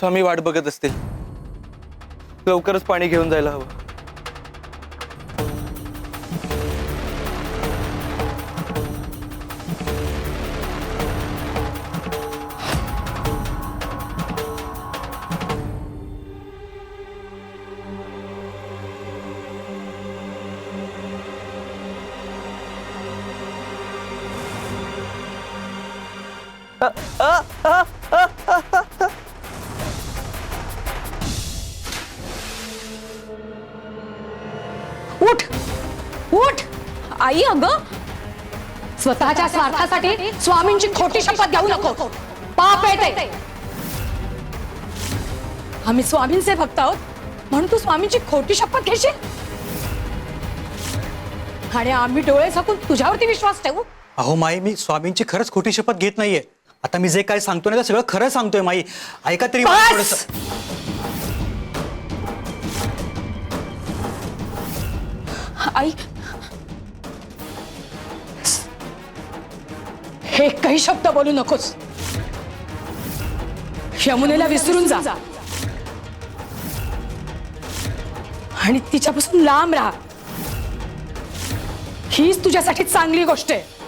स्वामी वाट बघत असतील, लवकरच पाणी घेऊन जायला हवं. उठ उठ आई. अगं स्वतःच्या स्वार्थासाठी स्वामींची खोटी शपथ घेऊ नको. पाप येते. आम्ही स्वामींचे भक्त आहोत म्हणून तू स्वामींची खोटी शपथ घेशील आणि आम्ही डोळे झाकून तुझ्यावरती विश्वास ठेवू? अहो माई, मी स्वामींची खरंच खोटी शपथ घेत नाहीये. आता मी जे काय सांगतोय ना ते सगळं खरं सांगतोय माई. ऐका तरी बस! आई, हे काही शब्द बोलू नकोस. यमुनेला विसरून जा आणि तिच्यापासून लांब राहा. हीच तुझ्यासाठी चांगली गोष्ट आहे.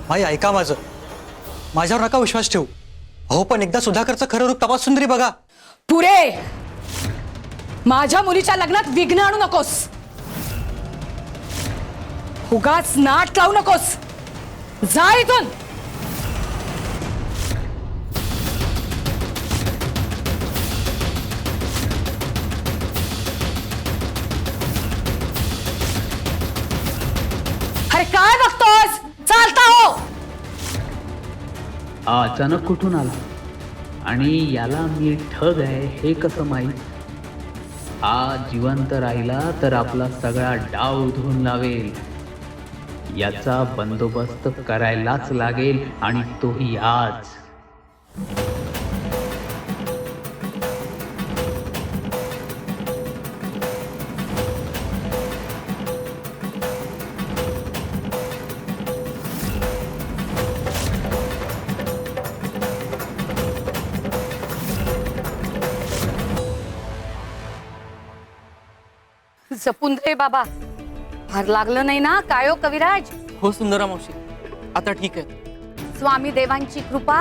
माई ऐका माझं, माझ्यावर नका विश्वास ठेवू. अहो पण एकदा सुधाकरचं खरं रूप तपासून तरी बघा. पुरे, माझ्या मुलीच्या लग्नात विघ्न आणू नकोस. उगाच नाट लावू नकोस. जा इथून. अरे काय बघतोस? चालता हो. हा अचानक कुठून आला आणि याला मी ठग आहे हे कसं माहीत? हा जिवंत राहिला तर आपला सगळा डाव उधळून लावेल. याचा बंदोबस्त करायलाच लागेल आणि तोही आज. जपून रे बाबा. फार लागलं नाही ना काय हो कविराज? हो सुंदरा मावशी, आता ठीक आहे. स्वामी देवांची कृपा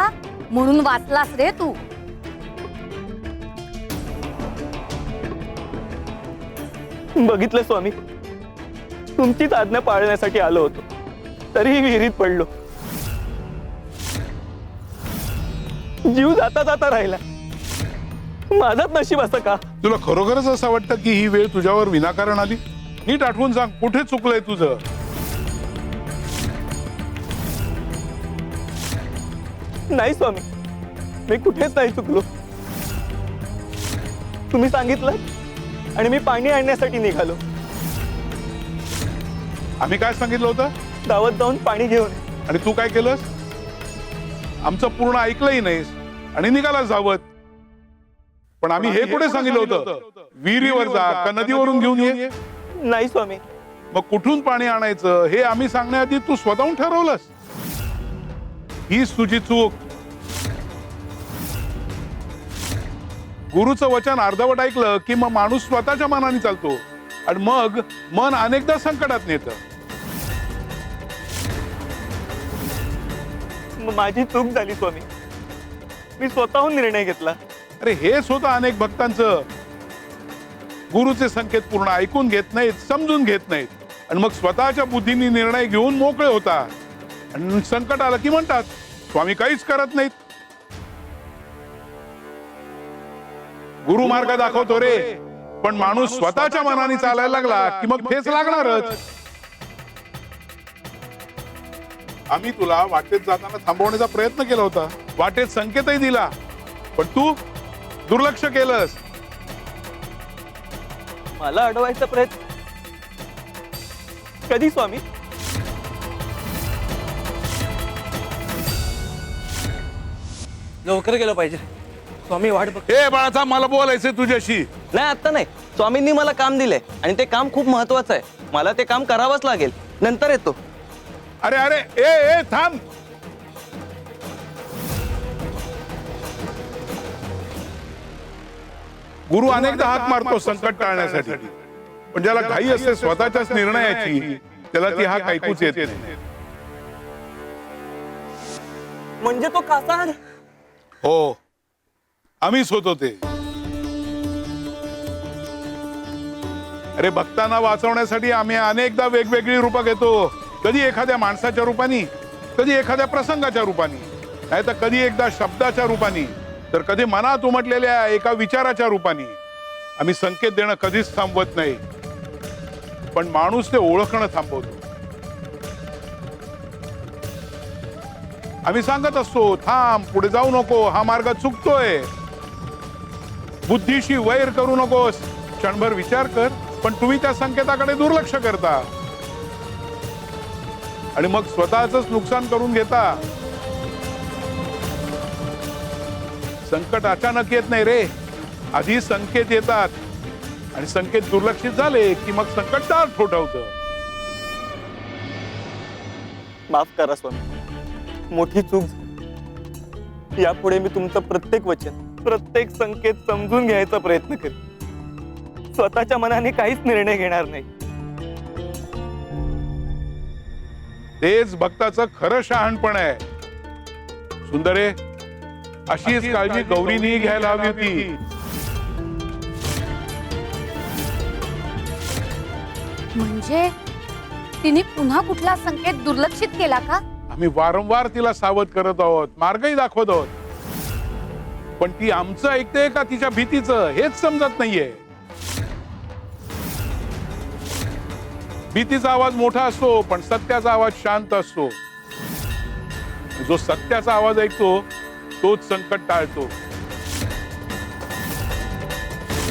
म्हणून वाचलास रे तू. बघितलं स्वामी, तुमचीच आज्ञा पाळण्यासाठी आलो होतो, तरीही विहिरीत पडलो. जीव जाता जाता राहिला. माझाच नशीब असं का? तुला खरोखरच असं वाटतं की ही वेळ तुझ्यावर विनाकारण आली? नीट आठवून सांग, कुठे चुकलंय तुझं? नाही स्वामी, मी कुठेच नाही चुकलो. तुम्ही सांगितलं आणि मी पाणी आणण्यासाठी निघालो. आम्ही काय सांगितलं होतं? गावात जाऊन पाणी घेऊन ये. आणि तू काय केलंस? आमचं पूर्ण ऐकलंही नाहीस आणि निघालास धावत. पण आम्ही हे कुठे सांगितलं होतं? विहिरीवर जा का नदीवरून घेऊन ये? नाही स्वामी. मग कुठून पाणी आणायचं हे आम्ही सांगण्याआधी तू स्वतःहून ठरवलंस. हीच तुझी चूक. गुरुचं वचन अर्धवट ऐकलं की मग माणूस स्वतःच्या मनाने चालतो आणि मग मन अनेकदा संकटात नेतं. माझी चूक झाली स्वामी. मी स्वतःहून निर्णय घेतला. अरे हेच होतं अनेक भक्तांचं. गुरुचे संकेत पूर्ण ऐकून घेत नाहीत, समजून घेत नाहीत आणि मग स्वतःच्या बुद्धीने निर्णय घेऊन मोकळे होतात आणि संकट आलं की म्हणतात स्वामी काहीच करत नाहीत. गुरु मार्ग दाखवतो रे, पण माणूस स्वतःच्या मनाने चालायला लागला की मग ठेच लागणारच. आम्ही तुला वाटेत जाताना थांबवण्याचा प्रयत्न केला होता, वाटेत संकेतही दिला, पण तू दुर्लक्ष केलंस. मला अडवायचा प्रयत्न कधी स्वामी? लवकर गेलं पाहिजे स्वामी. वाट बघ. हे बाळाचा, मला बोलायचंय तुझ्याशी. नाही आता नाही. स्वामींनी मला काम दिलंय आणि ते काम खूप महत्वाचं आहे. मला ते काम करावंच लागेल. नंतर येतो. अरे अरे ए ए थांब. गुरु अनेकदा हाक मारतो संकट टाळण्यासाठी, पण ज्याला घाई असते स्वतःच्याच निर्णयाची त्याला ती हाक ऐकूच येत नाही. म्हणजे तो कासार? हो, आम्हीच होतो ते. अरे भक्तांना वाचवण्यासाठी आम्ही अनेकदा वेगवेगळी रूपं घेतो. कधी एखाद्या माणसाच्या रूपाने, कधी एखाद्या प्रसंगाच्या रूपाने, नाही तर कधी एकदा शब्दाच्या रूपाने, तर कधी मनात उमटलेल्या एका विचाराच्या रूपाने. आम्ही संकेत देणं कधीच थांबवत नाही, पण माणूस ते ओळखणं थांबवतो. आम्ही सांगत असतो, थांब, पुढे जाऊ नको, हा मार्ग चुकतोय. बुद्धीशी वैर करू नकोस, क्षणभर विचार कर. पण तुम्ही त्या संकेताकडे दुर्लक्ष करता आणि मग स्वतःच नुकसान करून घेता. संकट अचानक येत नाही रे, आधी संकेत येतात आणि संकेत दुर्लक्षित झाले की मग संकट दार ठोठावतं. माफ करा स्वामी, मोठी चूक झाली. यापुढे मी तुमचं प्रत्येक वचन, प्रत्येक संकेत समजून घ्यायचा प्रयत्न करेन. स्वतःच्या मनाने काहीच निर्णय घेणार नाही. तेच भक्ताचं खरं शहाणपण आहे. सुंदरे, अशीच काळजी गौरीनी घ्यायला हवी होती. म्हणजे तिने पुन्हा कुठला संकेत दुर्लक्षित केला का? आम्ही वारंवार तिला सावध करत आहोत, मार्गही दाखवत आहोत, पण ती आमचं ऐकते का तिच्या भीतीचं हेच समजत नाहीये. भीतीचा आवाज मोठा असतो, पण सत्याचा आवाज शांत असतो. जो सत्याचा आवाज ऐकतो तोच संकट टाळतो.